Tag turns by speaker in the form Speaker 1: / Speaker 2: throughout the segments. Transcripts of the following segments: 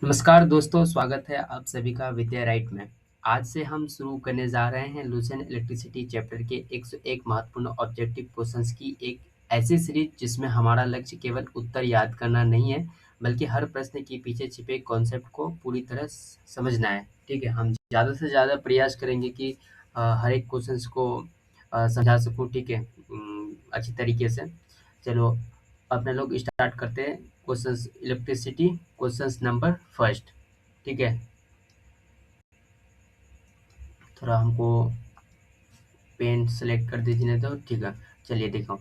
Speaker 1: नमस्कार दोस्तों, स्वागत है आप सभी का विद्या राइट में। आज से हम शुरू करने जा रहे हैं लुसेंट इलेक्ट्रिसिटी चैप्टर के 101 महत्वपूर्ण ऑब्जेक्टिव क्वेश्चंस की एक ऐसी सीरीज जिसमें हमारा लक्ष्य केवल उत्तर याद करना नहीं है, बल्कि हर प्रश्न के पीछे छिपे कॉन्सेप्ट को पूरी तरह समझना है। ठीक है, हम ज़्यादा से ज़्यादा प्रयास करेंगे कि हर एक क्वेश्चंस को समझा सकूँ। ठीक है, अच्छी तरीके से। चलो अपने लोग स्टार्ट करते हैं। Questions electricity, questions number first. ठीक है, थोड़ा हमको पेन सेलेक्ट कर दीजिए नहीं तो। ठीक है, चलिए देखो।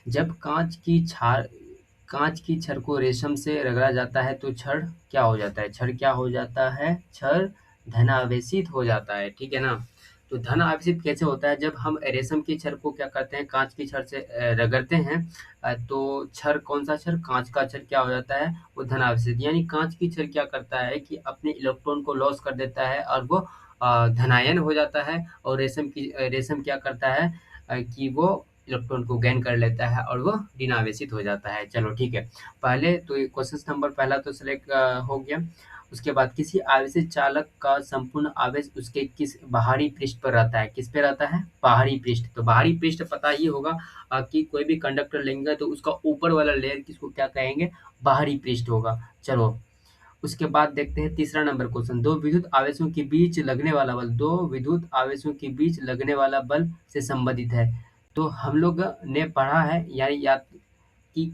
Speaker 1: जब कांच की छड़ को रेशम से रगड़ा जाता है तो छड़ क्या हो जाता है? छड़ क्या हो जाता है? छड़ धनावेशित हो जाता है। ठीक है ना? तो धन आवेशित कैसे होता है? जब हम रेशम की छड़ को क्या करते हैं, कांच की छड़ से रगड़ते हैं, तो छड़, कौन सा छड़? कांच का छड़ क्या हो जाता है? वो धन आवेशित। यानी कांच की छड़ क्या करता है कि अपने इलेक्ट्रॉन को लॉस कर देता है और वो धनायन हो जाता है। और रेशम क्या करता है कि वो इलेक्ट्रॉन को गेन कर लेता है और वो ऋणावेशित हो जाता है। चलो ठीक है, पहले तो ये क्वेश्चन नंबर पहला तो सिलेक्ट हो गया। उसके बाद किसी आवेशित चालक का संपूर्ण आवेश उसके किस बाहरी पृष्ठ पर रहता है? किस पे रहता है? बाहरी पृष्ठ। तो बाहरी पृष्ठ पता ही होगा कि कोई भी कंडक्टर लेंगे तो उसका ऊपर वाला लेयर किसको क्या कहेंगे? बाहरी पृष्ठ होगा। चलो उसके बाद देखते हैं तीसरा नंबर क्वेश्चन। दो विद्युत आवेशों के बीच लगने वाला बल, दो विद्युत आवेशों के बीच लगने वाला बल से संबंधित है। तो हम लोग ने पढ़ा है, यानी याद कि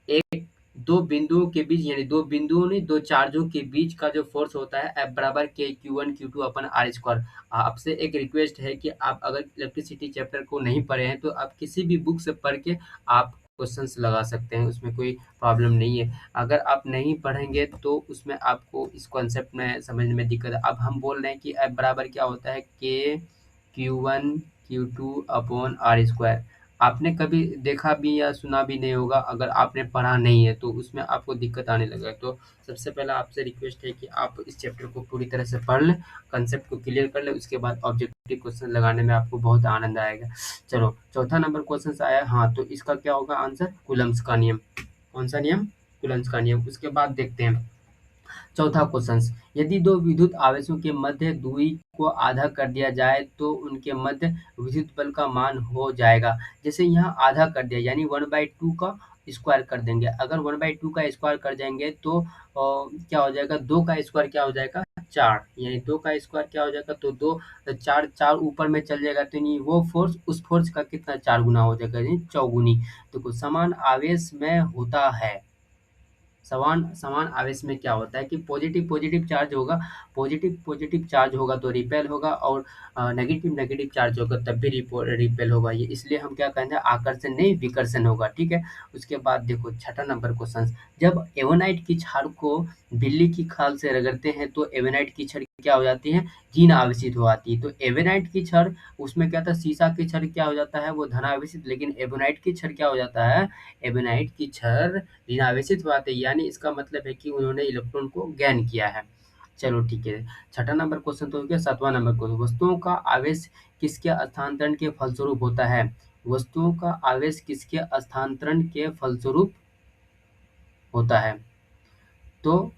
Speaker 1: एक दो बिंदुओं के बीच, यानी दो बिंदुओं नहीं, दो चार्जों के बीच का जो फोर्स होता है F बराबर के Q1 Q2 upon are square. आपसे एक रिक्वेस्ट है कि आप अगर इलेक्ट्रिसिटी चैप्टर को नहीं पढ़े हैं तो आप किसी भी बुक से पढ़ के आप क्वेश्चंस लगा सकते हैं, उसमें कोई प्रॉब्लम नहीं है। अगर आप नहीं पढ़ेंगे तो उसमें आपको इस कॉन्सेप्ट में समझने में दिक्कत है। अब हम बोल रहे हैं कि F बराबर क्या होता है? के Q1 Q2 upon are square. आपने कभी देखा भी या सुना भी नहीं होगा, अगर आपने पढ़ा नहीं है तो उसमें आपको दिक्कत आने लगेगा। तो सबसे पहला आपसे रिक्वेस्ट है कि आप इस चैप्टर को पूरी तरह से पढ़ लें, कंसेप्ट को क्लियर कर लें, उसके बाद ऑब्जेक्टिव क्वेश्चन लगाने में आपको बहुत आनंद आएगा। चलो चौथा नंबर क्वेश्चन आया। हाँ, तो इसका क्या होगा आंसर? कूलम्ब्स का नियम। कौन सा नियम? कूलम्ब्स का नियम। उसके बाद देखते हैं चौथा क्वेश्चन। यदि दो विद्युत आवेशों के मध्य दूरी को आधा कर दिया जाए तो उनके मध्य विद्युत बल का मान हो जाएगा। जैसे यहाँ आधा कर दिया यानी 1/2 का स्क्वायर कर देंगे। अगर 1/2 का स्क्वायर कर जाएंगे तो क्या हो जाएगा? 2 का स्क्वायर क्या हो जाएगा? 4। यानी 2 का स्क्वायर क्या हो जाएगा? तो 2, 4 4 ऊपर में चल जाएगा, तो यानी वो फोर्स उस फोर्स का कितना 4 गुना हो जाएगा, यानी चौगुनी। तो समान आवेश में होता है, समान समान आवेश में क्या होता है कि पॉजिटिव पॉजिटिव चार्ज होगा, पॉजिटिव पॉजिटिव चार्ज होगा तो रिपेल होगा, और नेगेटिव नेगेटिव चार्ज होगा तब भी रिपेल होगा। ये इसलिए हम क्या कहते हैं? आकर्षण नहीं, विकर्षण होगा। ठीक है, उसके बाद देखो छठा नंबर क्वेश्चन। जब एवोनाइट की छड़ को बिल्ली की खाल से रगड़ते हैं तो एवोनाइट की छड़ क्या हो जाती है? ऋण आवेशित हो जाती है। तो एवोनाइट की छड़, उसमें क्या था, शीशा की छड़ क्या हो जाता है? वो धनावेशित। लेकिन एवोनाइट की छड़ क्या हो जाता है? एवोनाइट की छड़ ऋणावेशित हुआ था, यानी इसका मतलब है कि उन्होंने इलेक्ट्रॉन को गेन किया है। चलो ठीक है, छठा नंबर क्वेश्चन तो हो गया। सातवां नंबर क्वेश्चन। वस्तुओं का आवेश किसके स्थानांतरण के फलस्वरूप होता है? वस्तुओं का आवेश किसके स्थानांतरण के फलस्वरूप होता है? तो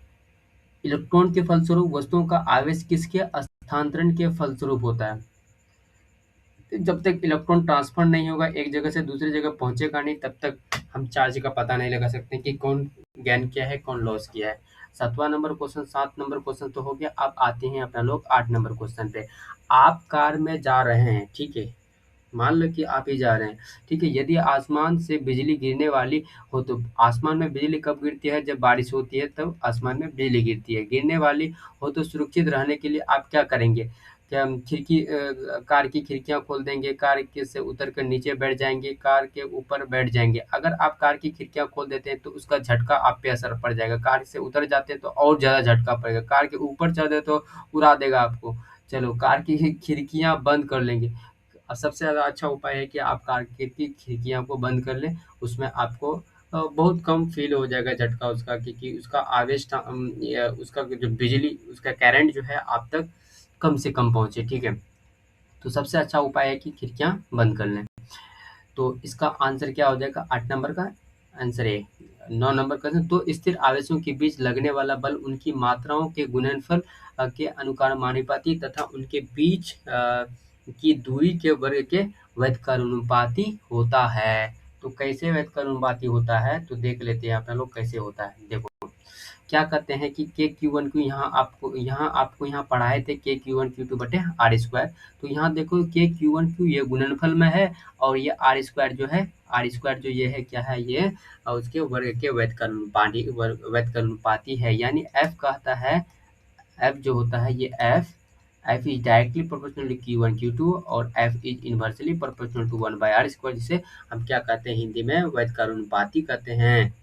Speaker 1: इलेक्ट्रॉन के फलस्वरूप वस्तुओं का आवेश किसके स्थानांतरण के फलस्वरूप होता है? जब तक इलेक्ट्रॉन ट्रांसफर नहीं होगा, एक जगह से दूसरी जगह पहुंचेगा नहीं, तब तक हम चार्ज का पता नहीं लगा सकते कि कौन गेन किया है, कौन लॉस किया है। सातवां नंबर क्वेश्चन, 7 नंबर क्वेश्चन तो हो गया। अब आते हैं अपना लोग 8 नंबर क्वेश्चन पे। आप कार में जा रहे हैं, ठीक है, मान लो कि आप ही जा रहे हैं, ठीक है। यदि आसमान से बिजली गिरने वाली हो तो आसमान में बिजली कब गिरती है? जब बारिश होती है तब आसमान में बिजली गिरती है। गिरने वाली हो तो सुरक्षित रहने के लिए आप क्या करेंगे? क्या हम कार की खिड़कियां खोल देंगे, कार के से उतर कर नीचे बैठ जाएंगे, कार के ऊपर बैठ जाएंगे? अगर आप कार की खिड़कियां खोल देते हैं तो उसका झटका आप पे असर पड़ जाएगा। कार से उतर जाते हैं तो और ज़्यादा झटका पड़ेगा। कार के ऊपर चढ़ दे तो उड़ा देगा आपको। चलो कार की खिड़कियां बंद कर लेंगे। सबसे ज़्यादा अच्छा उपाय है कि आप कार की खिड़कियाँ को बंद कर लें। उसमें आपको बहुत कम फ़ील हो जाएगा झटका उसका, क्योंकि उसका आवेश उसका जो बिजली, उसका करंट जो है आप तक कम से कम पहुँचे। ठीक है, तो सबसे अच्छा उपाय है कि खिड़कियाँ बंद कर लें। तो इसका आंसर क्या हो जाएगा 8 नंबर का? Answer A. 9 नंबर क्वेश्चन, तो स्थिर आवेशों के बीच लगने वाला बल उनकी मात्राओं के गुणनफल के अनुक्रमानुपाती तथा उनके बीच की दूरी के वर्ग के व्युत्क्रमानुपाती होता है। तो कैसे व्युत्क्रमानुपाती होता है तो देख लेते हैं आप लोग कैसे होता है। देखो क्या कहते हैं कि के क्यू वन क्यू, यहाँ आपको यहाँ पढ़ाए थे के क्यू वन क्यू टू बटे आर स्क्वायर। तो यहाँ देखो के क्यू वन क्यू ये गुणनफल में है और ये आर स्क्वायर जो है, आर स्क्वायर जो ये है क्या है, ये उसके वर्ग के व्युत्क्रमानुपाती है। यानी एफ कहता है, एफ जो होता है ये F is directly proportional to Q one Q two और F is inversely proportional to one by R square, जिसे हम क्या कहते हैं हिंदी में व्युत्क्रमानुपाती कहते हैं।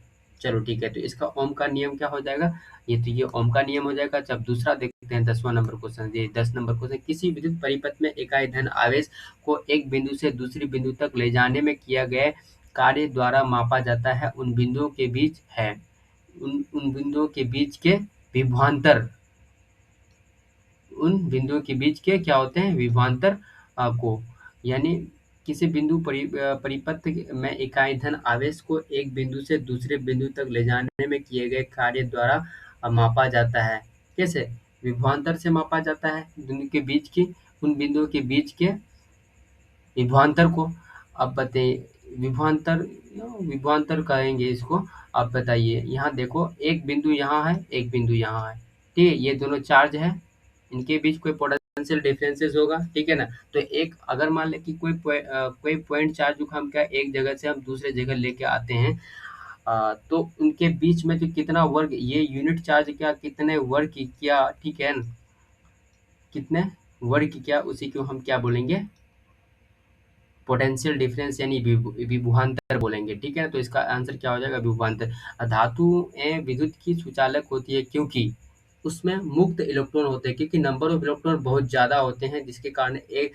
Speaker 1: चलो ठीक है, तो इसका ओम का नियम क्या हो जाएगा, ये ओम का नियम हो जाएगा। जब दूसरा देखते हैं 10वां नंबर क्वेश्चन, ये 10 नंबर क्वेश्चन, किसी विद्युत परिपथ में इकाई धन आवेश को एक बिंदु से दूसरी बिंदु तक ले जाने में किया गया कार्य द्वारा मापा जाता है। उन बिंदुओं के बीच है, उन बिंदुओं के बीच के विभवांतर, उन बिंदुओं के बीच के क्या होते हैं विभवांतर को, यानी किसी बिंदु परिपथ में इकाई धन आवेश को एक बिंदु से दूसरे बिंदु तक ले जाने में किए गए कार्य द्वारा मापा जाता है। कैसे विभवांतर से मापा जाता है, बिंदु के बीच की, उन बिंदुओं के बीच के विभवांतर को। अब बताइए विभवांतर, विभवांतर कहेंगे इसको। अब बताइए यहाँ देखो एक बिंदु यहाँ है, एक बिंदु यहाँ है, ठीक है, ये दोनों चार्ज है, इनके बीच कोई पोटेंशियल डिफरेंसेस होगा, ठीक है ना। तो एक अगर मान लें कि कोई पॉइंट चार्ज को हम क्या एक जगह से हम दूसरे जगह लेके आते हैं, तो उनके बीच में जो कितना वर्ग, ये यूनिट चार्ज क्या कितने वर्ग की क्या, ठीक है ना, कितने वर्ग की क्या, उसी को हम क्या बोलेंगे पोटेंशियल डिफरेंस यानी विभवांतर बोलेंगे, ठीक है। तो इसका आंसर क्या हो जाएगा विभवांतर। धातुएं विद्युत की सुचालक होती है क्योंकि उसमें मुक्त इलेक्ट्रॉन होते हैं, क्योंकि नंबर ऑफ इलेक्ट्रॉन बहुत ज़्यादा होते हैं, जिसके कारण एक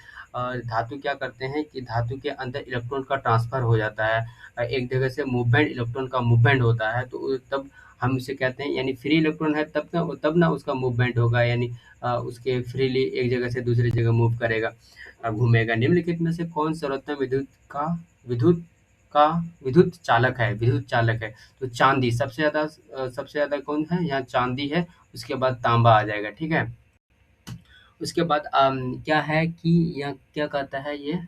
Speaker 1: धातु क्या करते हैं कि धातु के अंदर इलेक्ट्रॉन का ट्रांसफर हो जाता है, एक जगह से मूवमेंट, इलेक्ट्रॉन का मूवमेंट होता है, तो तब हम इसे कहते हैं, यानी फ्री इलेक्ट्रॉन है तब ना उसका मूवमेंट होगा, यानी उसके फ्रीली एक जगह से दूसरी जगह मूव करेगा, घूमेगा। निम्नलिखित में से कौन सर्वोत्तम विद्युत का विद्युत चालक है, विद्युत चालक है। तो चांदी सबसे ज्यादा कौन है, यहाँ चांदी है, उसके बाद तांबा आ जाएगा, ठीक है। उसके बाद क्या है कि यहाँ क्या कहता है ये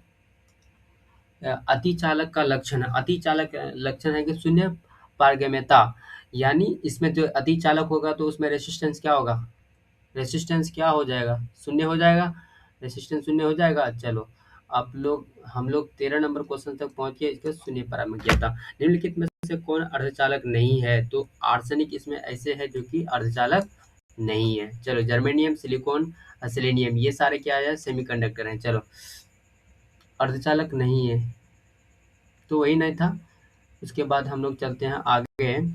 Speaker 1: अतिचालक का लक्षण है, अतिचालक लक्षण है कि शून्य पारगम्यता, यानी इसमें जो अतिचालक होगा तो उसमें रेसिस्टेंस क्या होगा, रेसिस्टेंस क्या हो जाएगा, शून्य हो जाएगा, रेसिस्टेंस शून्य हो जाएगा। चलो हम लोग 13 नंबर क्वेश्चन तक पहुंच गए, इसका शून्य पारगम्यता। निम्नलिखित में से कौन अर्धचालक नहीं है, तो आर्सेनिक इसमें ऐसे है जो कि अर्धचालक नहीं है। चलो जर्मेनियम, सिलिकॉन, सेलेनियम, ये सारे क्या है सेमीकंडक्टर हैं। चलो अर्धचालक नहीं है तो वही नहीं था। उसके बाद हम लोग चलते हैं आगे,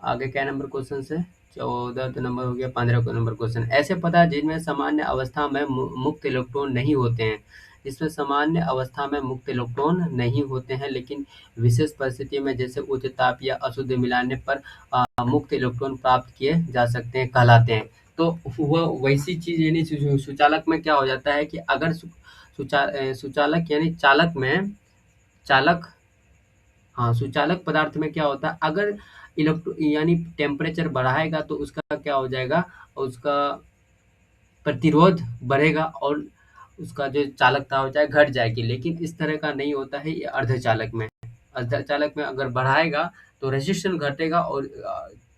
Speaker 1: आगे क्या नंबर क्वेश्चन से 14 नंबर हो गया, 15 नंबर क्वेश्चन। ऐसे पदार्थ जिनमें सामान्य अवस्था में मुक्त इलेक्ट्रॉन नहीं होते हैं, जिसमें सामान्य अवस्था में मुक्त इलेक्ट्रॉन नहीं होते हैं लेकिन विशेष परिस्थिति में जैसे उच्च ताप या अशुद्ध मिलाने पर मुक्त इलेक्ट्रॉन प्राप्त किए जा सकते हैं कहलाते हैं। तो वह वैसी चीज, यानी सुचालक में क्या हो जाता है कि अगर सुचालक यानी चालक में, चालक, हाँ सुचालक पदार्थ में क्या होता है, अगर इलेक्ट्रो यानी टेम्परेचर बढ़ाएगा तो उसका क्या हो जाएगा, उसका प्रतिरोध बढ़ेगा और उसका जो चालकता हो जाए घट जाएगी। लेकिन इस तरह का नहीं होता है ये अर्धचालक में। अर्धचालक में अगर बढ़ाएगा तो रेजिस्टेंस घटेगा और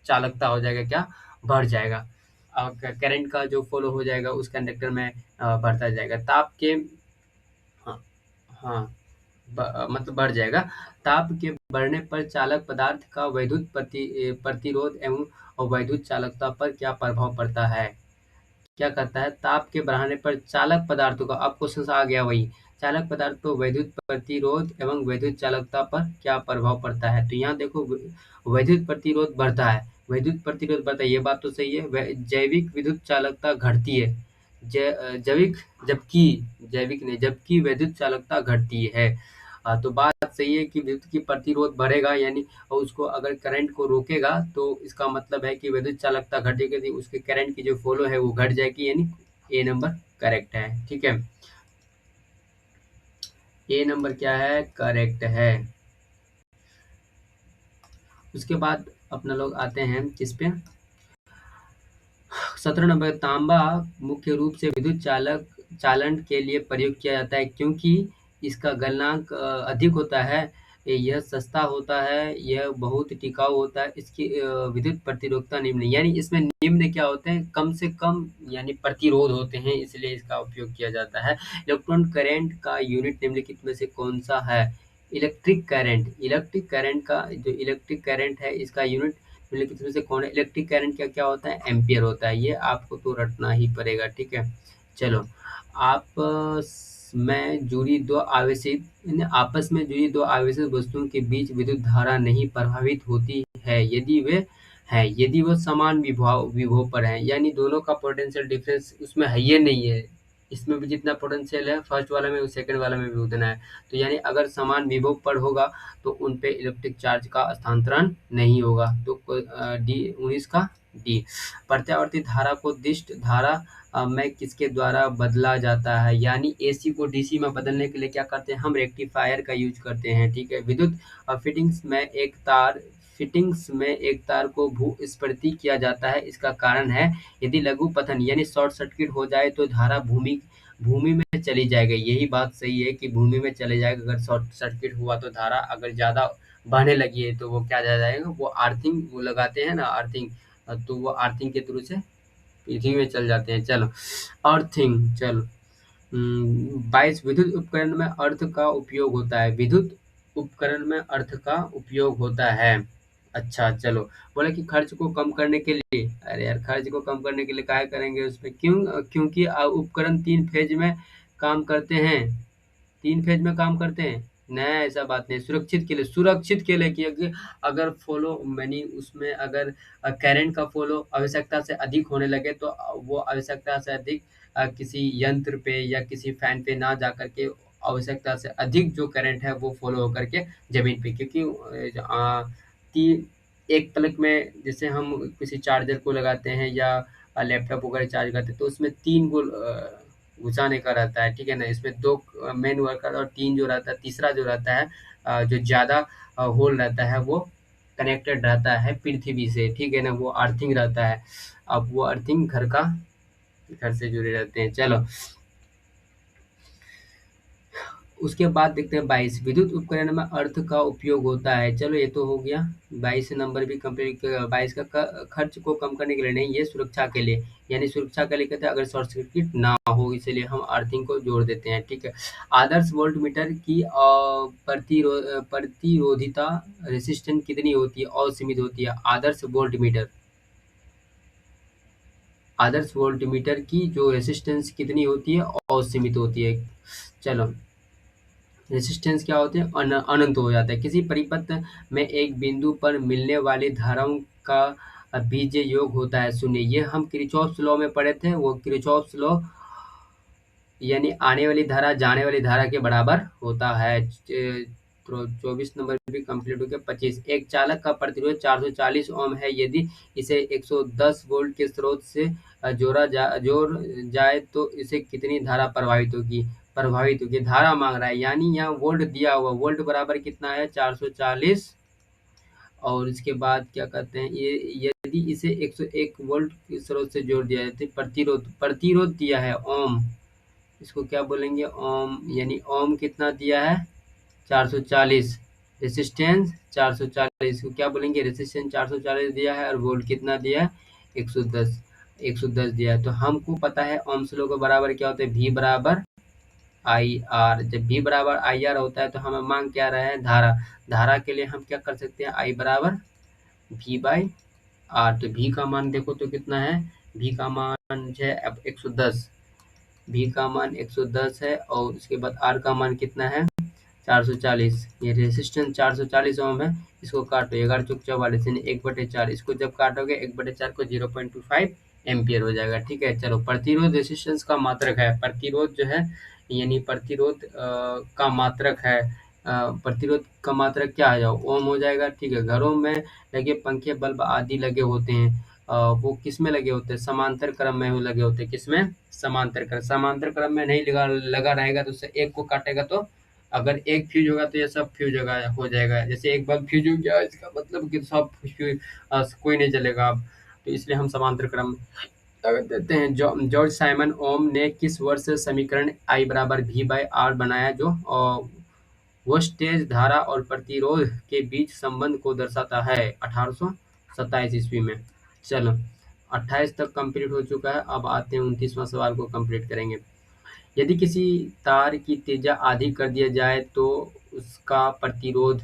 Speaker 1: चालकता हो जाएगा क्या, बढ़ जाएगा। करंट का जो फ्लो हो जाएगा उस कंडक्टर में बढ़ता जाएगा। ताप के, हाँ, हाँ, मतलब बढ़ जाएगा। ताप के बढ़ने पर चालक पदार्थ का वैद्युत प्रतिरोध एवं और वैद्युत चालकता पर क्या प्रभाव पड़ता है। क्या करता है, ताप के बढ़ाने पर चालक पदार्थों का, अब क्वेश्चन आ गया वही, चालक पदार्थ पर वैद्युत प्रतिरोध एवं वैद्युत चालकता पर क्या प्रभाव पड़ता है। तो यहाँ देखो वैद्युत प्रतिरोध बढ़ता है, वैद्युत प्रतिरोध बढ़ता है, ये बात तो सही है। जैविक विद्युत चालकता घटती है, जैविक, जबकि जैविक नहीं, जबकि वैद्युत चालकता घटती है। तो बात सही है कि विद्युत की प्रतिरोध बढ़ेगा, यानी और उसको अगर करंट को रोकेगा तो इसका मतलब है कि विद्युत चालकता घटेगी, तो उसके करंट की जो फ्लो है वो घट जाएगी, यानी ए नंबर करेक्ट है, ठीक है। ए नंबर क्या है, करेक्ट है। उसके बाद अपना लोग आते हैं किस पे, 17 नंबर, तांबा मुख्य रूप से विद्युत चालन के लिए प्रयोग किया जाता है क्योंकि इसका गलनांक अधिक होता है, यह सस्ता होता है, यह बहुत टिकाऊ होता है, इसकी विद्युत प्रतिरोधकता निम्न, यानी इसमें निम्न क्या होते हैं, कम से कम यानी प्रतिरोध होते हैं, इसलिए इसका उपयोग किया जाता है। इलेक्ट्रॉन करंट का यूनिट निम्नलिखित में से कौन सा है? इलेक्ट्रिक करंट का जो इलेक्ट्रिक करंट है इसका यूनिट निम्नलिखित में से कौन है? इलेक्ट्रिक करंट क्या क्या होता है? एम्पियर होता है, ये आपको तो रटना ही पड़ेगा, ठीक है। चलो, आपस में जुड़ी दो आवेशित वस्तुओं के बीच विद्युत धारा नहीं प्रभावित होती है यदि वो समान विभव पर है, यानी दोनों का पोटेंशियल डिफरेंस उसमें है ये नहीं है, इसमें भी जितना पोटेंशियल है फर्स्ट वाला में सेकंड वाला में भी उतना है, तो यानी अगर समान विभव पर होगा तो उन पे इलेक्ट्रिक चार्ज का स्थानांतरण नहीं होगा। तो डी 19 का डी। प्रत्यावर्ती धारा को दिष्ट धारा में किसके द्वारा बदला जाता है? यानी एसी को डीसी में बदलने के लिए क्या करते हैं? हम रेक्टिफायर का यूज करते हैं, ठीक है। विद्युत फिटिंग्स में एक तार को भूस्पर्ती किया जाता है, इसका कारण है यदि लघु पतन यानी शॉर्ट सर्किट हो जाए तो धारा भूमि में चली जाएगी। यही बात सही है कि भूमि में चले जाएगा, अगर शॉर्ट सर्किट हुआ तो धारा अगर ज़्यादा बहने लगी है तो वो क्या जाएगा, वो अर्थिंग वो लगाते हैं ना अर्थिंग, तो वो अर्थिंग के थ्रू से पृथ्वी में चल जाते हैं। चलो, अर्थिंग, चलो 22, विद्युत उपकरण में अर्थ का उपयोग होता है। विद्युत उपकरण में अर्थ का उपयोग होता है। अच्छा, चलो, बोले कि खर्च को कम करने के लिए, अरे यार खर्च को कम करने के लिए क्या करेंगे उसमें, क्योंकि उपकरण 3 फेज में काम करते हैं, 3 फेज में काम करते हैं। नहीं, ऐसा बात नहीं, सुरक्षित के लिए, क्योंकि अगर फॉलो मैनी उसमें अगर करंट का फॉलो आवश्यकता से अधिक होने लगे तो वो आवश्यकता से अधिक किसी यंत्र पे या किसी फैन पे ना जा करके आवश्यकता से अधिक जो करंट है वो फॉलो होकर के जमीन पे, क्योंकि एक प्लग में जैसे हम किसी चार्जर को लगाते हैं या लैपटॉप वगैरह चार्ज करते हैं तो उसमें 3 को घुसाने का रहता है, ठीक है ना। इसमें 2 मेन वर्कर और 3 जो रहता है, तीसरा जो रहता है जो ज़्यादा होल रहता है वो कनेक्टेड रहता है पृथ्वी से, ठीक है ना, वो अर्थिंग रहता है। अब वो अर्थिंग घर से जुड़े रहते हैं। चलो, उसके बाद देखते हैं 22, विद्युत उपकरण में अर्थ का उपयोग होता है। चलो, ये तो हो गया, 22 नंबर भी कंप्लीट। 22 का खर्च को कम करने के लिए नहीं, ये सुरक्षा के लिए, यानी सुरक्षा के लिए कहते हैं अगर शॉर्ट सर्किट ना हो, इसलिए हम अर्थिंग को जोड़ देते हैं, ठीक है। आदर्श वोल्टमीटर की प्रतिरोधिता रेसिस्टेंस कितनी होती है? असीमित होती है। आदर्श वोल्टमीटर की जो रेसिस्टेंस कितनी होती है? असीमित होती है। चलो, रेसिस्टेंस क्या होते हैं? अनंत हो जाता है। किसी परिपथ में एक बिंदु पर मिलने वाली धाराओं का बीजीय योग होता है 0। ये हम किरचॉफ लॉ में पढ़े थे, वो किरचॉफ लॉ यानी आने वाली धारा जाने वाली धारा के बराबर होता है। 24 नंबर भी कंप्लीट हो गया। 25, एक चालक का प्रतिरोध 440 ओम है, यदि इसे 110 वोल्ट के स्रोत से जोड़ जाए तो इसे कितनी धारा प्रभावित होगी। धारा मांग रहा है, यानी यहाँ वोल्ट दिया हुआ, वोल्ट बराबर कितना है? 440। और इसके बाद क्या कहते हैं, ये यदि इसे 101 वोल्ट के स्रोत से जोड़ दिया जाए तो प्रतिरोध दिया है ओम, इसको क्या बोलेंगे? ओम, यानी ओम कितना दिया है? 440। रेसिस्टेंस 440 को क्या बोलेंगे? रेसिस्टेंस 440 दिया है और वोल्ट कितना दिया है? 110 दिया है। तो हमको पता है ओम्स लॉ के बराबर क्या होता है? V बराबर आई आर। जब V बराबर आई आर होता है तो हमें मांग क्या रहा है? धारा के लिए हम क्या कर सकते हैं? I बराबर V बाई आर। तो V का मान देखो तो कितना है? V का मान है 110, V का मान 110 है और उसके बाद R का मान कितना है? 440। ये रेसिस्टेंस 440 ओम है, इसको काटो 11 चौक 44 यानी 1/4, इसको जब काटोगे 1/4 को 0.25 एम्पियर हो जाएगा, ठीक है। चलो, प्रतिरोध रेसिस्टेंस का मात्रक है, प्रतिरोध जो है यानी प्रतिरोध का मात्रक है, प्रतिरोध का मात्रक क्या आ जाओ? ओम हो जाएगा, ठीक है। घरों में लगे पंखे बल्ब आदि लगे होते हैं, वो किस में लगे होते हैं? समांतर क्रम में लगे होते हैं। किसमें? समांतर क्रम में नहीं लगा रहेगा तो उससे एक को काटेगा तो अगर एक फ्यूज होगा तो ये सब फ्यूज होगा हो जाएगा। जैसे एक बल्ब फ्यूज हो गया, इसका मतलब कि सब फ्यूज कोई नहीं जलेगा अब। तो इसलिए हम समांतर क्रम अगर देते हैं। जॉर्ज साइमन ओम ने किस वर्ष समीकरण I बराबर V बाय R बनाया, जो वोल्टेज धारा और प्रतिरोध के बीच संबंध को दर्शाता है? 1827 ईस्वी में। चलो 28 तक कंप्लीट हो चुका है। अब आते हैं 29वां सवाल को कंप्लीट करेंगे। यदि किसी तार की त्रिज्या आधी कर दिया जाए तो उसका प्रतिरोध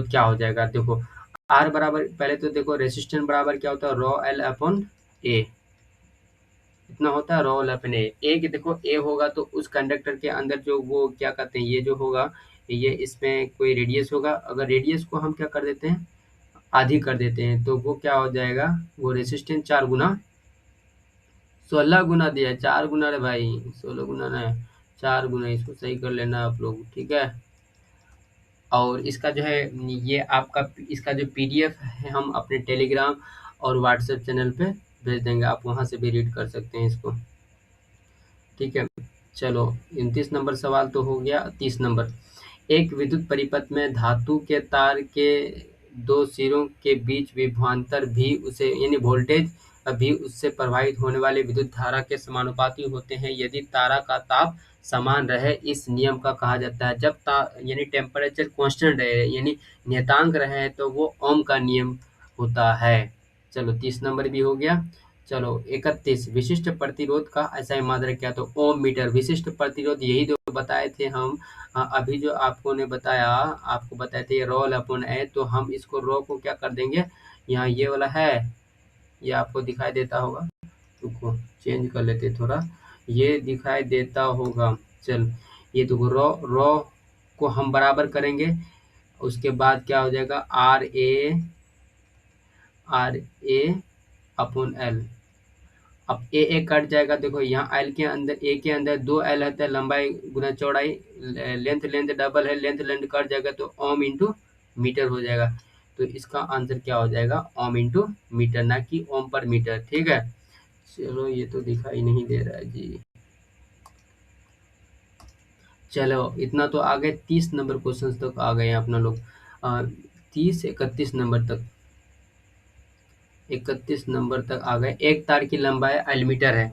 Speaker 1: क्या हो जाएगा? देखो आर बराबर, पहले तो देखो रेसिस्टेंस बराबर क्या होता है, रॉ एल अपॉन ए। इतना होता है रॉ एल अपॉन ए कि देखो ए होगा तो उस कंडक्टर के अंदर जो वो क्या कहते हैं, ये जो होगा ये इसमें कोई रेडियस होगा। अगर रेडियस को हम क्या कर देते हैं, आधी कर देते हैं, तो वो क्या हो जाएगा, वो रेसिस्टेंस 4 गुना 16 गुना दिया है, 4 गुना रे भाई, 16 गुना ना 4 गुना, इसको सही कर लेना आप लोग, ठीक है। और इसका जो है ये आपका इसका जो पीडीएफ है हम अपने टेलीग्राम और व्हाट्सएप चैनल पे भेज देंगे, आप वहाँ से भी रीड कर सकते हैं इसको, ठीक है। चलो 29 नंबर सवाल तो हो गया। 30 नंबर, एक विद्युत परिपथ में धातु के तार के दो सिरों के बीच विभवांतर भी उसे यानी वोल्टेज भी उससे प्रवाहित होने वाले विद्युत धारा के समानुपाती होते हैं यदि तारा का ताप समान रहे। इस नियम का कहा जाता है, जब यानी टेम्परेचर कांस्टेंट रहे यानी नियतांक रहे तो वो ओम का नियम होता है। चलो 30 नंबर भी हो गया। चलो 31, विशिष्ट प्रतिरोध का ऐसा मात्रक क्या? तो ओम मीटर। विशिष्ट प्रतिरोध यही जो बताए थे हम, अभी जो आपको बताए थे रोल अपन है, तो हम इसको रो को क्या कर देंगे, यहाँ ये वाला है, ये आपको दिखाई देता होगा, रुको चेंज कर लेते थोड़ा, ये दिखाई देता होगा। चल ये तो रो को हम बराबर करेंगे, उसके बाद क्या हो जाएगा, आर ए अपॉन एल। अब ए कट जाएगा, देखो यहाँ एल के अंदर, ए के अंदर 2 एल होता है, लंबाई गुना चौड़ाई, लेंथ डबल है, लेंथ कट जाएगा तो ओम इंटू मीटर हो जाएगा। तो इसका आंसर क्या हो जाएगा, ओम इंटू मीटर, ना कि ओम पर मीटर, ठीक है। चलो ये तो दिखाई नहीं दे रहा है जी। चलो इतना तो आ गए, 30 नंबर क्वेश्चन तक आ गए अपना लोग। 31 नंबर तक 31 नंबर तक आ गए। एक तार की लंबाई एल मीटर है,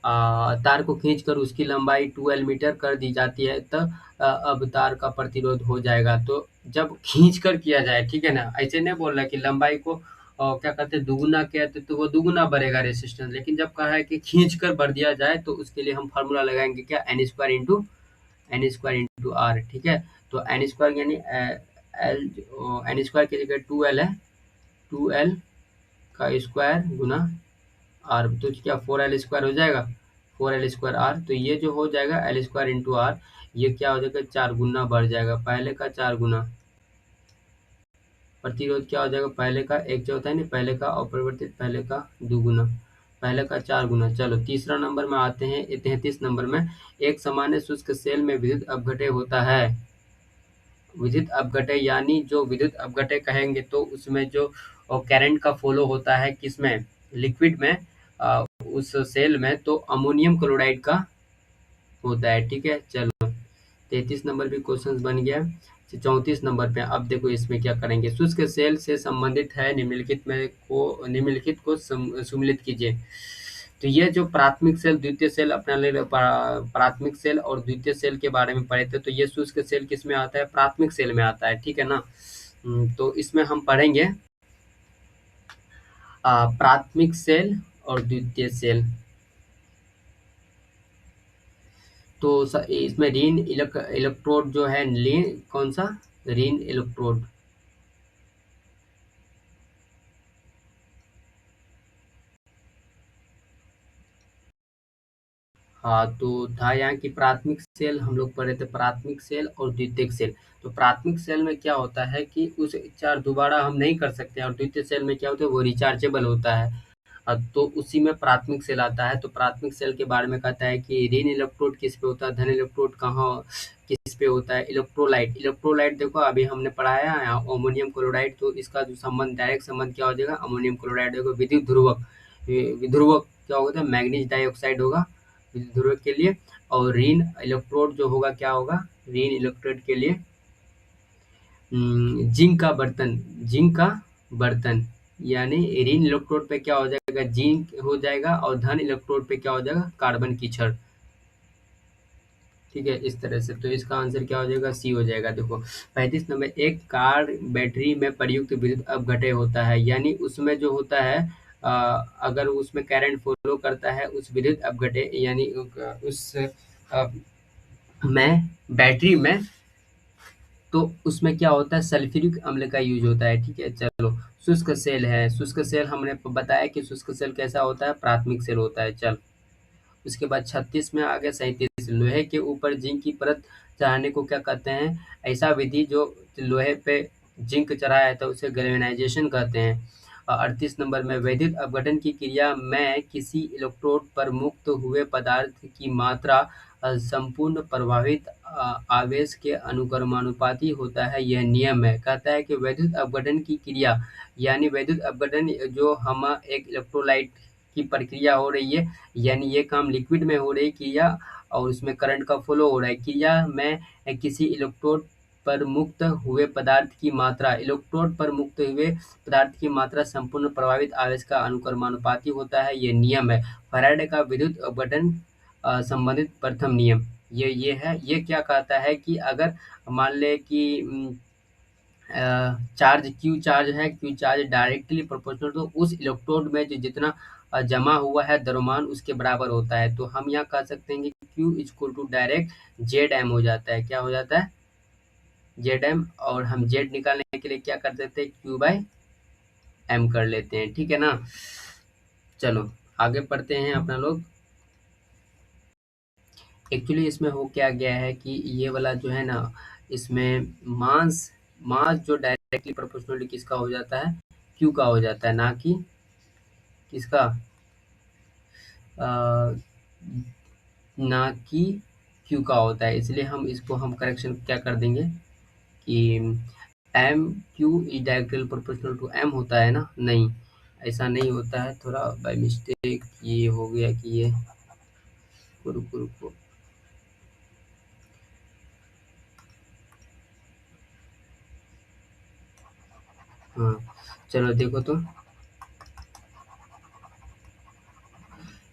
Speaker 1: तार को खींचकर उसकी लंबाई 2 मीटर कर दी जाती है, तब अब तार का प्रतिरोध हो जाएगा। तो जब खींचकर किया जाए, ठीक है ना, ऐसे नहीं बोल रहा कि लंबाई को क्या कहते हैं दुगुना कहते तो वो दुगुना बढ़ेगा रेसिस्टेंस, लेकिन जब कहा है कि खींचकर बढ़ दिया जाए तो उसके लिए हम फार्मूला लगाएंगे क्या, n² इंटू आर, ठीक है। तो n² यानी एल, n² की जगह 2l है, 2l का स्क्वायर गुना आर, तो क्या 4l² हो जाएगा, 4l² आर। तो ये जो हो जाएगा l² इंटू आर, ये क्या हो जाएगा, 4 गुना बढ़ जाएगा, पहले का 4 गुना। प्रतिरोध क्या हो जाएगा, पहले का 1/4 है, नहीं पहले का अपरिवर्तित पहले का 2 गुना, पहले का 4 गुना। चलो तीसरा नंबर में आते हैं, 33 नंबर में, एक सामान्य शुष्क सेल में विद्युत अपघटय होता है। विद्युत अपघटय यानी जो विद्युत अपघटय कहेंगे तो उसमें जो करंट का फ्लो होता है किसमें, लिक्विड में, उस सेल में, तो अमोनियम क्लोराइड का होता है, ठीक है। चलो 33 नंबर भी क्वेश्चन बन गया। 34 नंबर पे अब देखो इसमें क्या करेंगे, शुष्क सेल से संबंधित है निम्नलिखित को सम्मिलित कीजिए। तो ये जो प्राथमिक सेल द्वितीय सेल अपना ले प्राथमिक सेल और द्वितीय सेल के बारे में पढ़े थे, तो ये शुष्क सेल किस में आता है, प्राथमिक सेल में आता है, ठीक है ना। तो इसमें हम पढ़ेंगे प्राथमिक सेल और द्वितीय सेल। तो इसमें रीन इलेक्ट्रोड जो है, कौन सा, रीन इलेक्ट्रोड, हाँ तो था यहाँ की प्राथमिक सेल, हम लोग पढ़े थे प्राथमिक सेल और द्वितीयक सेल। तो प्राथमिक सेल में क्या होता है कि उस चार्ज दोबारा हम नहीं कर सकते, और द्वितीय सेल में क्या होता है, वो रिचार्जेबल होता है। तो उसी में प्राथमिक सेल आता है। तो प्राथमिक सेल के बारे में कहता है कि ऋण इलेक्ट्रोड किस पे होता है, धन इलेक्ट्रोड कहाँ किस पे होता है, इलेक्ट्रोलाइट। इलेक्ट्रोलाइट देखो अभी हमने पढ़ाया है अमोनियम क्लोराइड, तो इसका जो संबंध, डायरेक्ट संबंध क्या हो जाएगा, अमोनियम क्लोराइड देखो। विद्युत ध्रुवक, विध्रुवक क्या होगा, मैग्नीज डाइऑक्साइड होगा विद्युत ध्रुवक के लिए। और ऋण इलेक्ट्रोड जो होगा क्या होगा, रिन इलेक्ट्रोड के लिए जिंक का बर्तन, जिंक का बर्तन, यानी रिन इलेक्ट्रोड पे क्या हो जाएगा, जिंक हो जाएगा, और धन इलेक्ट्रोड पे क्या हो जाएगा, कार्बन की छड़। ठीक है, इस तरह से। तो इसका आंसर क्या हो जाएगा, सी हो जाएगा। देखो 35 नंबर, एक कार बैटरी में प्रयुक्त विद्युत अपघटय होता है, यानी उसमें जो होता है अ, अगर उसमें करंट फ्लो करता है उस विद्युत अपघटय, यानी उस में बैटरी में, तो उसमें क्या होता है, सल्फ्यूरिक अम्ल का यूज होता है। ठीक है, चलो। शुष्क सेल है, शुष्क सेल हमने बताया कि शुष्क सेल कैसा होता है, प्राथमिक सेल होता है। चल, उसके बाद 36 में आ गया 37, लोहे के ऊपर जिंक की परत चढ़ाने को क्या कहते हैं, ऐसा विधि जो लोहे पे जिंक चढ़ाया जाता है उसे गैल्वेनाइजेशन कहते हैं। 38 नंबर में, वैद्युत अपघटन की क्रिया में किसी इलेक्ट्रोड पर मुक्त हुए पदार्थ की मात्रा संपूर्ण प्रभावित आवेश के अनुक्रमानुपाती होता है, यह नियम है। कहता है कि वैद्युत अपघटन की क्रिया, यानी वैद्युत अपघटन जो हम एक इलेक्ट्रोलाइट की प्रक्रिया हो रही है, यानी ये काम लिक्विड में हो रही क्रिया और उसमें करंट का फ्लो हो रहा है। क्रिया में किसी इलेक्ट्रोड पर मुक्त हुए पदार्थ की मात्रा, इलेक्ट्रोड पर मुक्त हुए पदार्थ की मात्रा संपूर्ण प्रभावित आवेश का अनुक्रमानुपाती होता है, ये नियम है। फैराडे का विद्युत अपघटन संबंधित प्रथम नियम ये है। ये क्या कहता है कि अगर मान ले कि चार्ज क्यू चार्ज है, क्यू चार्ज डायरेक्टली प्रोपोर्शनल तो उस इलेक्ट्रोड में जो जितना जमा हुआ है द्रव्यमान उसके बराबर होता है। तो हम यहाँ कह सकते हैं कि Q equal to direct Z M हो जाता है। क्या हो जाता है, जेड एम। और हम जेड निकालने के लिए क्या कर सकते हैं, क्यू बाय एम कर लेते हैं। ठीक है ना। चलो आगे पढ़ते हैं अपना लोग। एक्चुअली इसमें हो क्या गया है कि ये वाला जो है ना, इसमें मास मास जो डायरेक्टली प्रोपोर्शनली किसका हो जाता है, क्यू का हो जाता है, ना कि किसका, अ, ना कि क्यू का होता है। इसलिए हम इसको हम करेक्शन क्या कर देंगे कि M Q is directly proportional to M होता है ना, नहीं ऐसा नहीं होता है, थोड़ा बाय मिस्टेक ये हो गया कि ये रुको रुको, हाँ चलो देखो तो,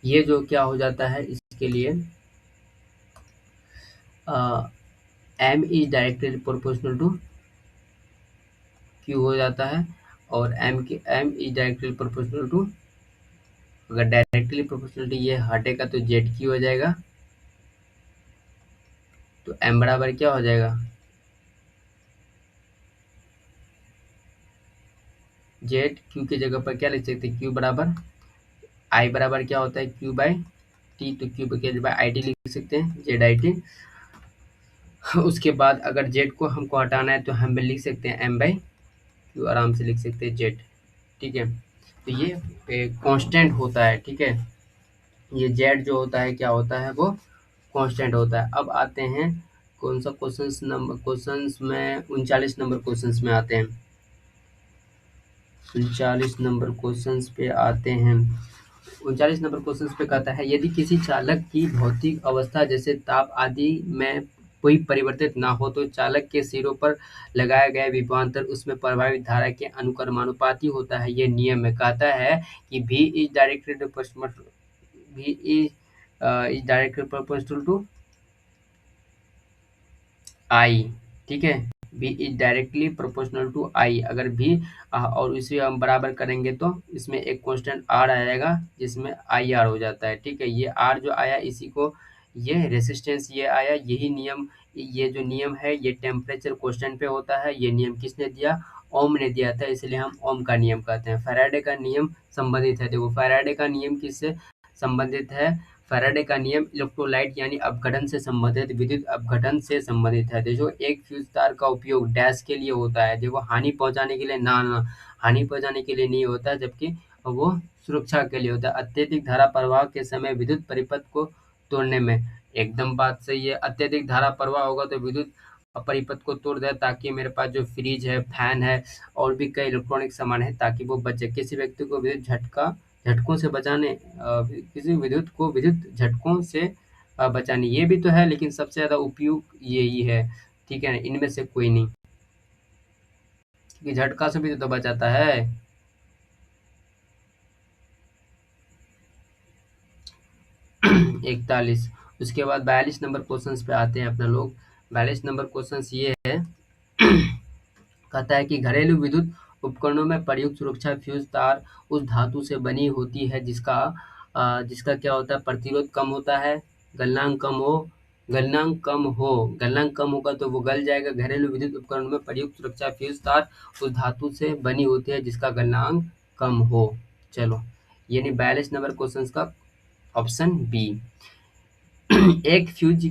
Speaker 1: ये जो क्या हो जाता है इसके लिए, M is directly proportional to Q हो जाता है, और M is directly proportional to, अगर डायरेक्टली प्रोपोर्शनलिटी ये हटेगा तो जेड क्यू हो जाएगा, तो एम बराबर क्या हो जाएगा, जेड क्यू की जगह पर क्या लिख सकते हैं, क्यू बराबर आई बराबर क्या होता है, क्यू बाई टी, तो क्यू के बाय आई टी लिख सकते हैं, जेड आई टी। उसके बाद अगर जेड को हमको हटाना है तो हम लिख सकते हैं एम बाई क्यू, आराम से लिख सकते हैं जेड। ठीक है, तो ये कांस्टेंट होता है। ठीक है, ये जेड जो होता है क्या होता है, वो कांस्टेंट होता है। अब आते हैं कौन सा क्वेश्चंस में, 39 नंबर क्वेश्चंस में आते हैं। 39 नंबर क्वेश्चंस पे आते हैं। 39 नंबर क्वेश्चंस पे कहता है, यदि किसी चालक की भौतिक अवस्था जैसे ताप आदि में कोई परिवर्तित ना हो तो चालक के सिरों पर लगाया गया विभवांतर उसमें प्रभावित धारा के अनुक्रमानुपाती होता है, ये नियम में कहता है कि V is directly V is directly proportional to I। ठीक है, V is directly proportional to I। अगर V और इसे हम बराबर करेंगे तो इसमें एक कांस्टेंट R आ जाएगा जिसमें IR हो जाता है। ठीक है, ये R जो आया इसी को, ये रेसिस्टेंस ये आया, यही नियम, ये जो नियम है ये टेम्परेचर कांस्टेंट पे होता है। ये नियम किसने दिया, ओम ने दिया था, इसलिए हम ओम का नियम कहते हैं। फैराडे का नियम संबंधित है, देखो फैराडे का नियम किससे संबंधित है, फैराडे का नियम इलेक्ट्रोलाइट यानी अपघटन से संबंधित, विद्युत अपघटन से संबंधित है। देखो एक फ्यूज तार का उपयोग डैश के लिए होता है, देखो हानि पहुंचाने के लिए ना, हानि पहुंचाने के लिए नहीं होता है, जबकि वो सुरक्षा के लिए होता है। अत्यधिक धारा प्रवाह के समय विद्युत परिपथ को तोड़ने में, एकदम बात सही है। अत्यधिक धारा प्रवाह होगा तो विद्युत परिपथ को तोड़ दे, ताकि मेरे पास जो फ्रिज है, फैन है और भी कई इलेक्ट्रॉनिक सामान है ताकि वो बचे। किसी व्यक्ति को विद्युत झटकों से बचाने, किसी विद्युत को विद्युत झटकों से बचानी। ये भी तो है लेकिन सबसे ज़्यादा उपयुक्त यही है, ठीक है ना, इनमें से कोई नहीं, क्योंकि झटका से भी तो बचाता है। 41। उसके बाद 42 नंबर क्वेश्चन पे आते हैं अपना लोग। 42 नंबर क्वेश्चन ये है, कहता है कि घरेलू विद्युत उपकरणों में प्रयुक्त सुरक्षा फ्यूज तार उस धातु से बनी होती है जिसका क्या होता है, प्रतिरोध कम होता है, गलनांक कम हो, गलनांक कम होगा तो वो गल जाएगा। घरेलू विद्युत उपकरणों में प्रयुक्त सुरक्षा फ्यूज तार उस धातु से बनी होती है जिसका गलनांक कम हो। चलो, यानी 42 नंबर क्वेश्चन का ऑप्शन बी। एक फ्यूज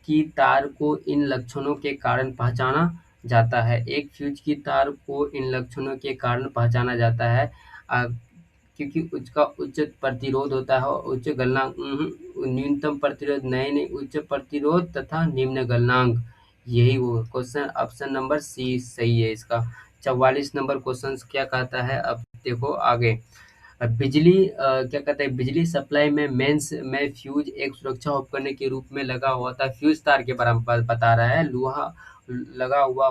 Speaker 1: की तार को इन लक्षणों के कारण पहचाना जाता है। एक फ्यूज की तार को इन लक्षणों के कारण पहचाना जाता है, क्योंकि उसका उच्च प्रतिरोध होता है और उच्च गलनांक, न्यूनतम प्रतिरोध नहीं, उच्च प्रतिरोध तथा निम्न गलनांक। यही वो क्वेश्चन, ऑप्शन नंबर सी सही है इसका। 44 नंबर क्वेश्चन क्या कहता है, अब देखो आगे। बिजली क्या कहते हैं, बिजली सप्लाई में मेंस में फ्यूज एक सुरक्षा उपकरण के रूप में लगा हुआ था। फ्यूज तार के बारे में बता रहा है, लोहा लगा हुआ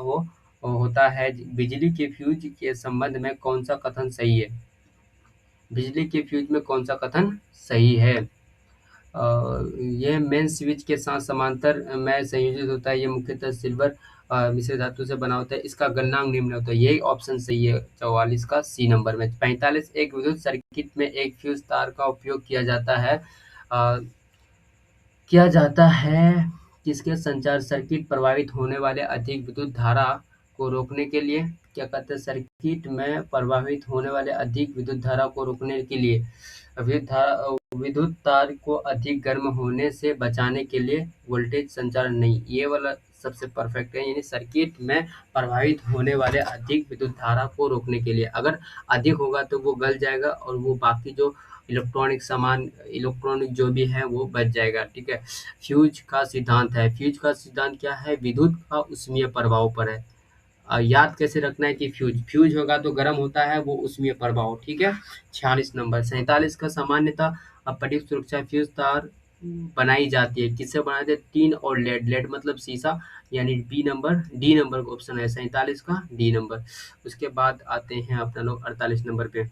Speaker 1: होता है। बिजली के फ्यूज के संबंध में कौन सा कथन सही है? बिजली के फ्यूज में कौन सा कथन सही है? ये मेन स्विच के साथ समांतर में संयोजित होता है। ये मुख्यतः सिल्वर मिश्र धातु से बना होता है। इसका गलनांक निम्न होता है। यही ऑप्शन सही है 44 का सी नंबर में। 45, एक विद्युत सर्किट में एक फ्यूज तार का उपयोग किया जाता है किसके संचार सर्किट प्रभावित होने वाले अधिक विद्युत धारा को रोकने के लिए। क्या कहते हैं, सर्किट में प्रभावित होने वाले अधिक विद्युत धारा को रोकने के लिए, विद्युत तार को अधिक गर्म होने से बचाने के लिए वोल्टेज संचार नहीं। ये वाला सबसे परफेक्ट है, यानी सर्किट में प्रभावित होने वाले अधिक विद्युत धारा को रोकने के लिए। अगर अधिक होगा तो वो गल जाएगा और वो बाकी जो इलेक्ट्रॉनिक जो भी है वो बच जाएगा, ठीक है। फ्यूज का सिद्धांत है, फ्यूज का सिद्धांत क्या है, विद्युत का उष्मीय प्रभाव पर है। याद कैसे रखना है कि फ्यूज होगा तो गर्म होता है वो उष्मीय प्रभाव, ठीक है। 46 नंबर। 47 का सामान्यतः प्रयुक्त सुरक्षा फ्यूज तार बनाई जाती है, किससे बनाते हैं, टीन और लेड मतलब शीशा, यानी डी नंबर का ऑप्शन है 47 का, डी नंबर। उसके बाद आते हैं अपना लोग 48 नंबर पे।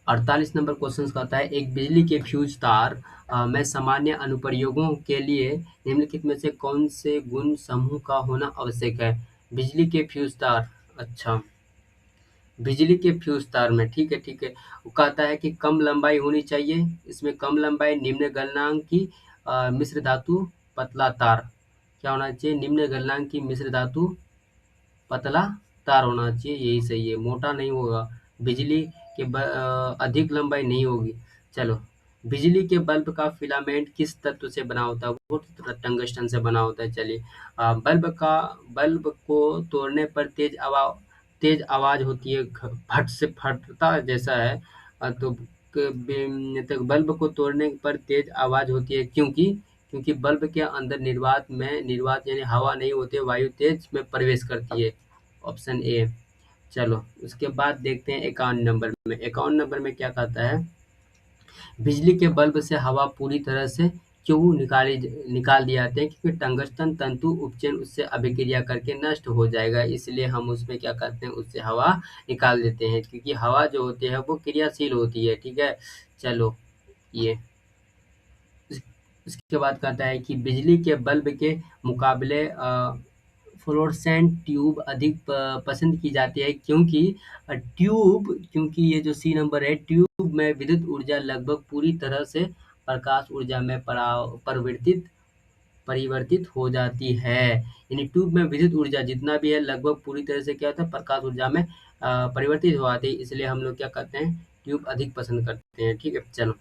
Speaker 1: 48 नंबर क्वेश्चन कहता है, एक बिजली के फ्यूज तार में सामान्य अनुप्रयोगों के लिए निम्नलिखित में से कौन से गुण समूह का होना आवश्यक है? बिजली के फ्यूज तार, अच्छा, बिजली के फ्यूज तार में, ठीक है ठीक है। वो कहता है कि कम लंबाई होनी चाहिए, इसमें कम लंबाई, निम्न गलनांक की मिश्र धातु, पतला तार। क्या होना चाहिए, निम्न गलनांक की मिश्र धातु, पतला तार होना चाहिए, यही सही है। मोटा नहीं होगा, बिजली के अधिक लंबाई नहीं होगी। चलो, बिजली के बल्ब का फिलामेंट किस तत्व से बना होता है? वो टंगस्टन से बना होता है। चलिए, बल्ब को तोड़ने पर तेज आवाज होती है, फट से फटता जैसा है। तो बल्ब को तोड़ने पर तेज आवाज होती है, क्योंकि बल्ब के अंदर निर्वात यानी हवा नहीं होती है, वायु तेज में प्रवेश करती है, ऑप्शन ए। चलो, उसके बाद देखते हैं 51 नंबर में। 51 नंबर में क्या कहता है, बिजली के बल्ब से हवा पूरी तरह से क्यों निकाल दिए जाते हैं? क्योंकि टंगस्टन तंतु उपचयन उससे अभिक्रिया करके नष्ट हो जाएगा, इसलिए हम उसमें क्या करते हैं, उससे हवा निकाल देते हैं, क्योंकि हवा जो होती है वो क्रियाशील होती है, ठीक है। चलो, ये उसके बाद कहता है कि बिजली के बल्ब के मुकाबले फ्लोरोसेंट ट्यूब अधिक पसंद की जाती है, क्योंकि ये जो सी नंबर है, ट्यूब में विद्युत ऊर्जा लगभग पूरी तरह से प्रकाश ऊर्जा में परिवर्तित हो जाती है। यानी ट्यूब में विद्युत ऊर्जा जितना भी है लगभग पूरी तरह से क्या होता है, प्रकाश ऊर्जा में परिवर्तित हो जाती है, इसलिए हम लोग क्या करते हैं, ट्यूब अधिक पसंद करते हैं, ठीक है। चलो,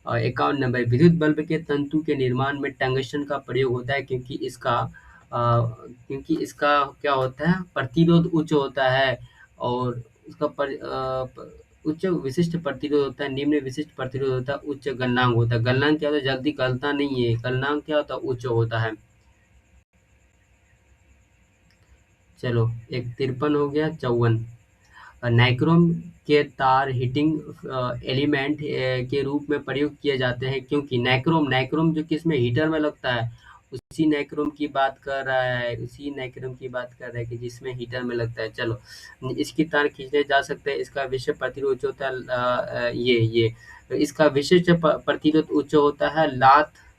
Speaker 1: और 51 नंबर, विद्युत बल्ब के तंतु के निर्माण में टंगस्टन का प्रयोग होता है, क्योंकि इसका क्या होता है, प्रतिरोध उच्च होता है, और उसका उच्च विशिष्ट प्रतिरोध होता है, निम्न विशिष्ट प्रतिरोध होता है, उच्च गलनांक होता है। गलनांक क्या होता है, जल्दी गलता नहीं है, गलनांक क्या होता है, उच्च होता है। चलो, एक 53 हो गया, 54। नाइक्रोम के तार हीटिंग एलिमेंट के रूप में प्रयोग किए जाते हैं, क्योंकि नाइक्रोम नाइक्रोम जो किसमें हीटर में लगता है, उसी नाइक्रोम की बात कर रहा है, उसी नाइक्रोम की बात कर रहा है कि जिसमें हीटर में लगता है। चलो, इसकी तार खींचे जा सकते हैं, इसका विशिष्ट प्रतिरोध जो होता है ये तो इसका विशिष्ट प्रतिरोध उच्च होता है,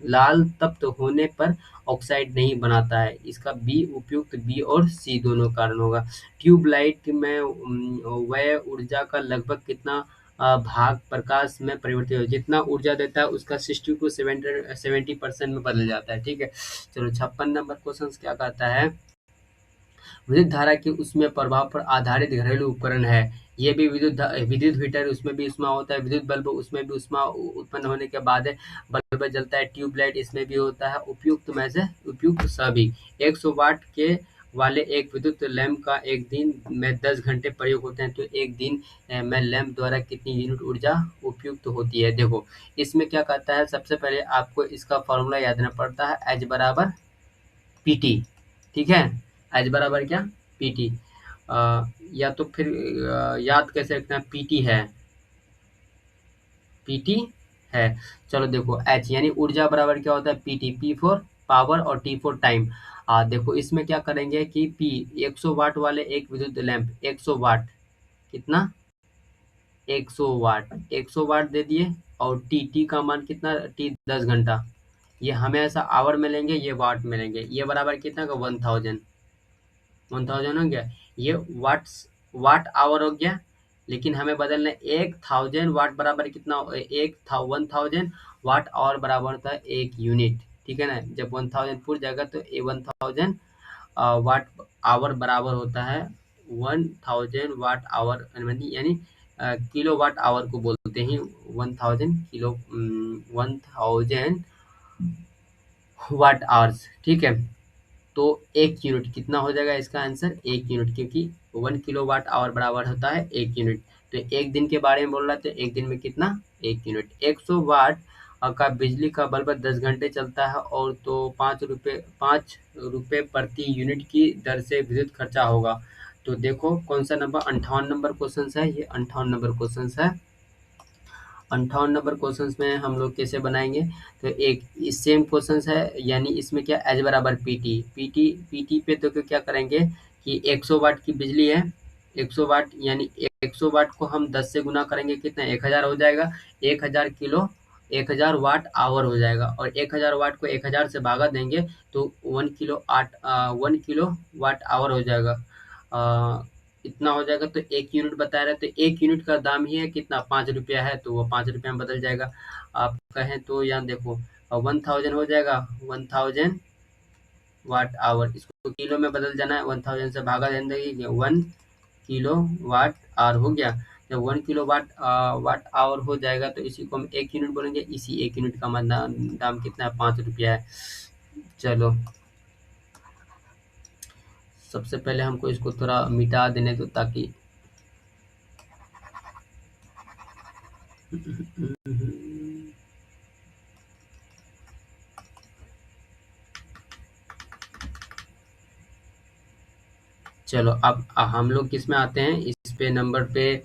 Speaker 1: लाल तप्त होने पर ऑक्साइड नहीं बनाता है। इसका बी उपयुक्त बी और सी दोनों कारण होगा। ट्यूबलाइट में वह ऊर्जा का लगभग कितना भाग प्रकाश में परिवर्तित हो, जितना ऊर्जा देता है उसका 60 टू 70% में बदल जाता है। ठीक है, चलो 56 नंबर क्वेश्चन क्या कहता है, विद्युत धारा के उसमें प्रभाव पर आधारित घरेलू उपकरण है। ये भी विद्युत हीटर, उसमें भी उष्मा होता है, विद्युत बल्ब उसमें भी उष्मा उत्पन्न होने के बाद बल्ब जलता है, ट्यूबलाइट इसमें भी होता है। उपयुक्त में से उपयुक्त सभी। 100 वाट के वाले एक विद्युत लैंप का एक दिन में 10 घंटे प्रयोग होते हैं, तो एक दिन में लैंप द्वारा कितनी यूनिट ऊर्जा उपयुक्त होती है। देखो, इसमें क्या कहता है, सबसे पहले आपको इसका फॉर्मूला याद रखना पड़ता है, एच बराबर पीटी। ठीक है, एच बराबर क्या, पीटी। या तो फिर याद कैसे रखना है, पीटी है, पीटी है। चलो देखो, एच यानी ऊर्जा बराबर क्या होता है, पीटी, पी फॉर पावर और टी फॉर टाइम। देखो इसमें क्या करेंगे कि पी 100 वाट वाले एक विद्युत लैंप, 100 वाट कितना, 100 वाट, 100 वाट दे दिए, और टी का मान कितना, टी 10 घंटा। ये हमेशा आवर में लेंगे, ये वाट में लेंगे, ये बराबर कितना का 1000, 1000 हो गया। ये वाट आवर हो गया, लेकिन हमें बदलना है 1000 वाट बराबर कितना, 1000 वाट आवर बराबर होता है 1 यूनिट। ठीक है ना, जब 1000 पूरी जाएगा तो 1000 वाट आवर बराबर होता है 1000 वाट आवर, यानी किलो वाट आवर को बोलते हैं 1000 किलो, 1000 वाट आवर्स। ठीक है, तो 1 यूनिट कितना हो जाएगा, इसका आंसर 1 यूनिट, क्योंकि 1 किलोवाट आवर बराबर होता है 1 यूनिट। तो 1 दिन के बारे में बोल रहा है, तो 1 दिन में कितना, 1 यूनिट। 100 वाट का बिजली का बल्ब 10 घंटे चलता है, और तो 5 रुपये प्रति यूनिट की दर से विद्युत खर्चा होगा। तो देखो कौन सा नंबर, 58 नंबर क्वेश्चन है, ये 58 नंबर क्वेश्चन है। 58 नंबर क्वेश्चन में हम लोग कैसे बनाएंगे, तो एक इस सेम क्वेश्चन है, यानी इसमें क्या, एच बराबर पीटी पे तो क्या करेंगे कि 100 वाट की बिजली है, 100 वाट यानी 100 वाट को हम 10 से गुना करेंगे, कितना, 1000 हो जाएगा, 1000 किलो, 1000 वाट आवर हो जाएगा, और 1000 वाट को 1000 से भागा देंगे तो 1 किलो वाट आवर हो जाएगा। इतना हो जाएगा, तो 1 यूनिट बता रहे, तो 1 यूनिट का दाम ही है कितना, 5 रुपया है, तो वो 5 रुपये में बदल जाएगा। आप कहें तो यहाँ देखो 1000 हो जाएगा, 1000 वाट आवर, इसको किलो में बदल जाना है, 1000 से भागा देंगे, 1 किलो वाट आवर हो गया। जब 1 किलो वाट आवर हो जाएगा, तो इसी को हम 1 यूनिट बोलेंगे, इसी 1 यूनिट का दाम कितना है, 5 रुपया है। चलो, सबसे पहले हमको इसको थोड़ा मिटा देने दो, ताकि चलो अब हम लोग किस में आते हैं, इस पे नंबर पे